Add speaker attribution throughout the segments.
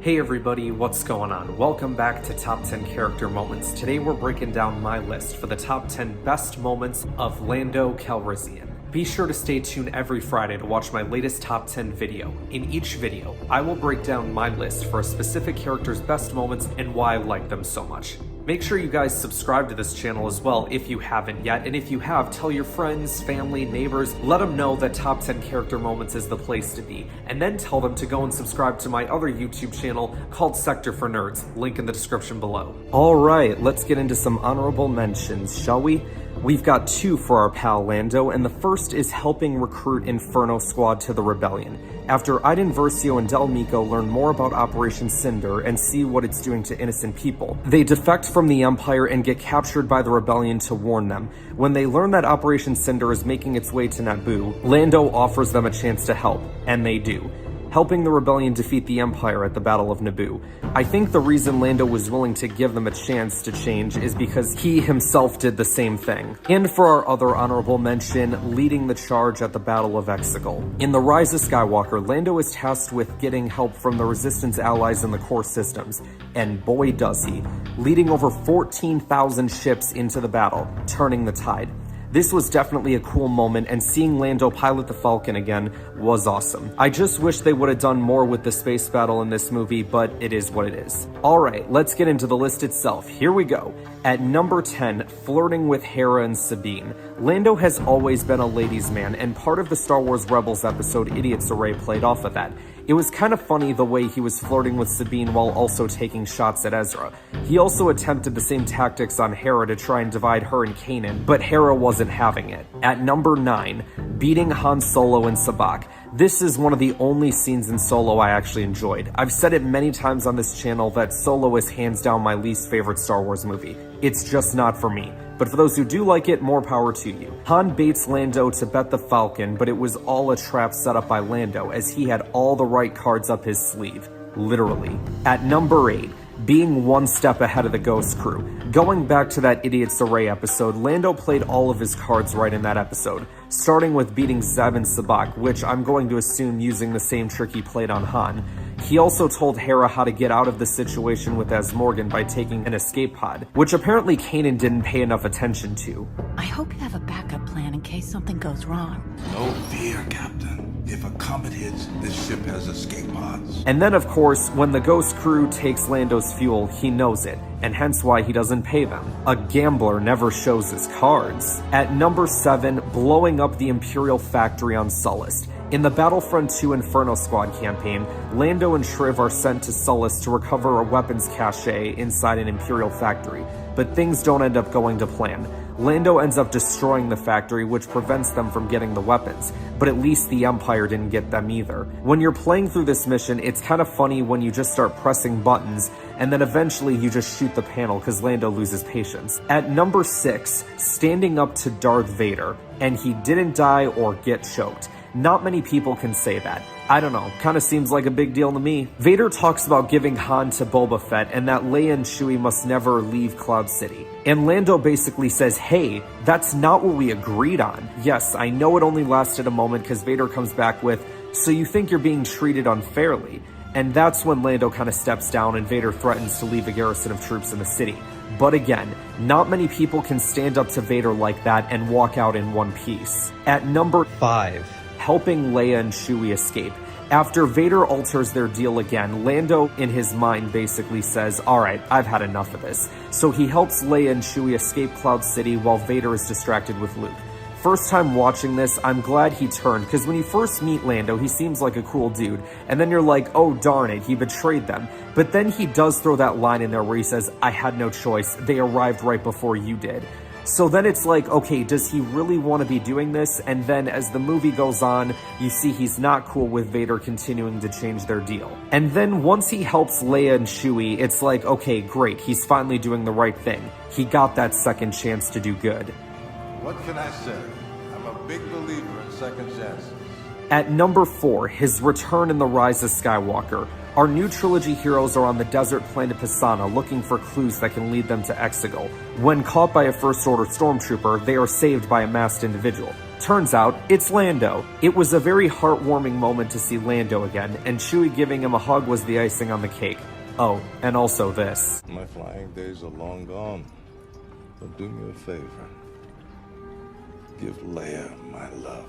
Speaker 1: Hey everybody, what's going on? Welcome back to Top 10 Character Moments. Today we're breaking down my list for the top 10 best moments of Lando Calrissian. Be sure to stay tuned every Friday to watch my latest top 10 video. In each video, I will break down my list for a specific character's best moments and why I like them so much. Make sure you guys subscribe to this channel as well if you haven't yet, and if you have, tell your friends, family, neighbors, let them know that Top 10 Character Moments is the place to be, and then tell them to go and subscribe to my other YouTube channel called Sector for Nerds, link in the description below. Alright, let's get into some honorable mentions, shall we? We've got two for our pal Lando, and the first is helping recruit Inferno Squad to the rebellion. After Iden Versio and Del Meeko learn more about Operation Cinder and see what it's doing to innocent people, they defect from the Empire and get captured by the rebellion to warn them. When they learn that Operation Cinder is making its way to Naboo, Lando offers them a chance to help, and they do, helping the rebellion defeat the Empire at the Battle of Naboo. I think the reason Lando was willing to give them a chance to change is because he himself did the same thing. And for our other honorable mention, leading the charge at the Battle of Exegol. In The Rise of Skywalker, Lando is tasked with getting help from the Resistance allies in the core systems, and boy does he, leading over 14,000 ships into the battle, turning the tide. This was definitely a cool moment, and seeing Lando pilot the Falcon again was awesome. I just wish they would have done more with the space battle in this movie, but it is what it is. Alright, let's get into the list itself. Here we go. At number 10, Flirting with Hera and Sabine. Lando has always been a ladies' man, and part of the Star Wars Rebels episode Idiot's Array played off of that. It was kind of funny the way he was flirting with Sabine while also taking shots at Ezra. He also attempted the same tactics on Hera to try and divide her and Kanan, but Hera wasn't having it. At number 9, beating Han Solo and Sabacc. This is one of the only scenes in Solo I actually enjoyed. I've said it many times on this channel that Solo is hands down my least favorite Star Wars movie. It's just not for me. But for those who do like it, more power to you. Han baits Lando to bet the Falcon, but it was all a trap set up by Lando as he had all the right cards up his sleeve. Literally. At number 8, being one step ahead of the Ghost crew. Going back to that Idiot's Array episode, Lando played all of his cards right in that episode, starting with beating Zeb and Sabacc, which I'm going to assume using the same trick he played on Han. He also told Hera how to get out of the situation with Morgan by taking an escape pod, which apparently Kanan didn't pay enough attention to.
Speaker 2: I hope you have a backup plan in case something goes wrong.
Speaker 3: No fear, Captain. If a comet hits, this ship has escape pods.
Speaker 1: And then, of course, when the Ghost crew takes Lando's fuel, he knows it, and hence why he doesn't pay them. A gambler never shows his cards. At number 7, blowing up the Imperial factory on Sullust. In the Battlefront 2 Inferno Squad campaign, Lando and Shriv are sent to Sullust to recover a weapons cache inside an Imperial factory, but things don't end up going to plan. Lando ends up destroying the factory, which prevents them from getting the weapons, but at least the Empire didn't get them either. When you're playing through this mission, it's kind of funny when you just start pressing buttons, and then eventually you just shoot the panel because Lando loses patience. At number 6, standing up to Darth Vader, and he didn't die or get choked. Not many people can say that. I don't know, kinda seems like a big deal to me. Vader talks about giving Han to Boba Fett and that Leia and Chewie must never leave Cloud City. And Lando basically says, hey, that's not what we agreed on. Yes, I know it only lasted a moment because Vader comes back with, so you think you're being treated unfairly? And that's when Lando kind of steps down and Vader threatens to leave a garrison of troops in the city. But again, not many people can stand up to Vader like that and walk out in one piece. At number 5, helping Leia and Chewie escape. After Vader alters their deal again, Lando in his mind basically says, alright, I've had enough of this. So he helps Leia and Chewie escape Cloud City while Vader is distracted with Luke. First time watching this, I'm glad he turned, because when you first meet Lando, he seems like a cool dude, and then you're like, oh darn it, he betrayed them. But then he does throw that line in there where he says, I had no choice, they arrived right before you did. So then it's like, okay, does he really want to be doing this? And then as the movie goes on, you see he's not cool with Vader continuing to change their deal. And then once he helps Leia and Chewie, it's like, okay, great, he's finally doing the right thing. He got that second chance to do good.
Speaker 3: What can I say? I'm a big believer in second chances.
Speaker 1: At number 4, his return in The Rise of Skywalker. Our new trilogy heroes are on the desert planet Pisana looking for clues that can lead them to Exegol. When caught by a First Order stormtrooper, they are saved by a masked individual. Turns out, it's Lando. It was a very heartwarming moment to see Lando again, and Chewie giving him a hug was the icing on the cake. Oh, and also this.
Speaker 3: My flying days are long gone. But do me a favor. Give Leia my love.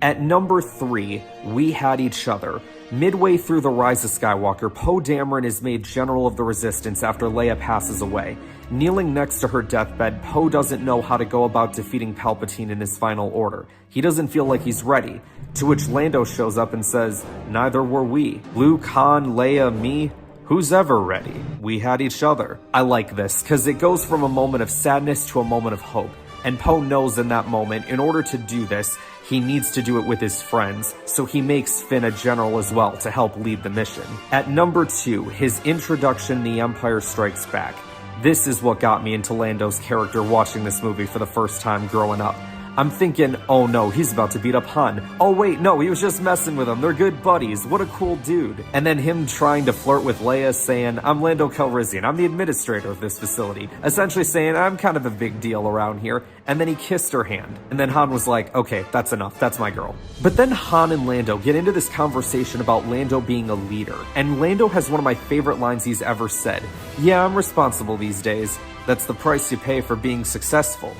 Speaker 1: At number 3, we had each other. Midway through The Rise of Skywalker, Poe Dameron is made General of the Resistance after Leia passes away. Kneeling next to her deathbed, Poe doesn't know how to go about defeating Palpatine in his final order. He doesn't feel like he's ready. To which Lando shows up and says, "Neither were we. Luke, Han, Leia, me. Who's ever ready? We had each other." I like this, because it goes from a moment of sadness to a moment of hope. And Poe knows in that moment, in order to do this, he needs to do it with his friends, so he makes Finn a general as well to help lead the mission. At number 2, his introduction, The Empire Strikes Back. This is what got me into Lando's character watching this movie for the first time growing up. I'm thinking, oh no, he's about to beat up Han. Oh wait, no, he was just messing with him. They're good buddies. What a cool dude. And then him trying to flirt with Leia, saying, "I'm Lando Calrissian. I'm the administrator of this facility." Essentially saying, "I'm kind of a big deal around here." And then he kissed her hand. And then Han was like, "Okay, that's enough. That's my girl." But then Han and Lando get into this conversation about Lando being a leader. And Lando has one of my favorite lines he's ever said. "Yeah, I'm responsible these days. That's the price you pay for being successful."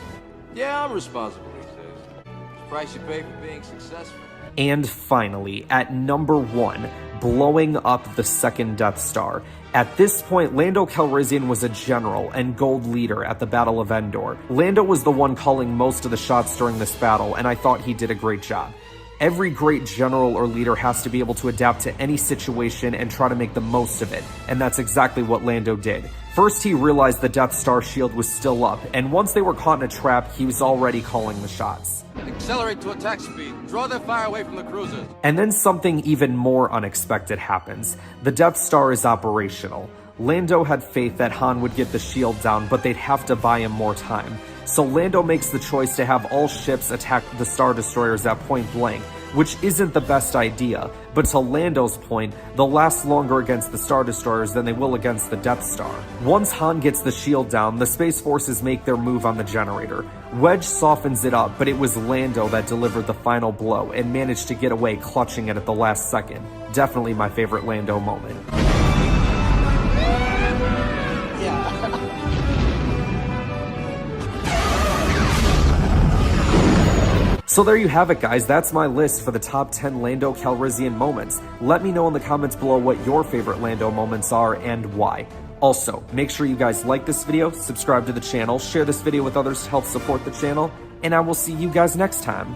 Speaker 4: Yeah, I'm responsible these days. It's the price you pay for being successful.
Speaker 1: And finally, at number 1, blowing up the second Death Star. At this point, Lando Calrissian was a general and gold leader at the Battle of Endor. Lando was the one calling most of the shots during this battle, and I thought he did a great job. Every great general or leader has to be able to adapt to any situation and try to make the most of it, and that's exactly what Lando did. First, he realized the Death Star shield was still up, and once they were caught in a trap, he was already calling the shots.
Speaker 4: Accelerate to attack speed. Draw their fire away from the cruisers.
Speaker 1: And then something even more unexpected happens. The Death Star is operational. Lando had faith that Han would get the shield down, but they'd have to buy him more time. So Lando makes the choice to have all ships attack the Star Destroyers at point blank, which isn't the best idea, but to Lando's point, they'll last longer against the Star Destroyers than they will against the Death Star. Once Han gets the shield down, the Space Forces make their move on the generator. Wedge softens it up, but it was Lando that delivered the final blow and managed to get away clutching it at the last second. Definitely my favorite Lando moment. So there you have it, guys. That's my list for the top 10 Lando Calrissian moments. Let me know in the comments below what your favorite Lando moments are and why. Also, make sure you guys like this video, subscribe to the channel, share this video with others to help support the channel, and I will see you guys next time.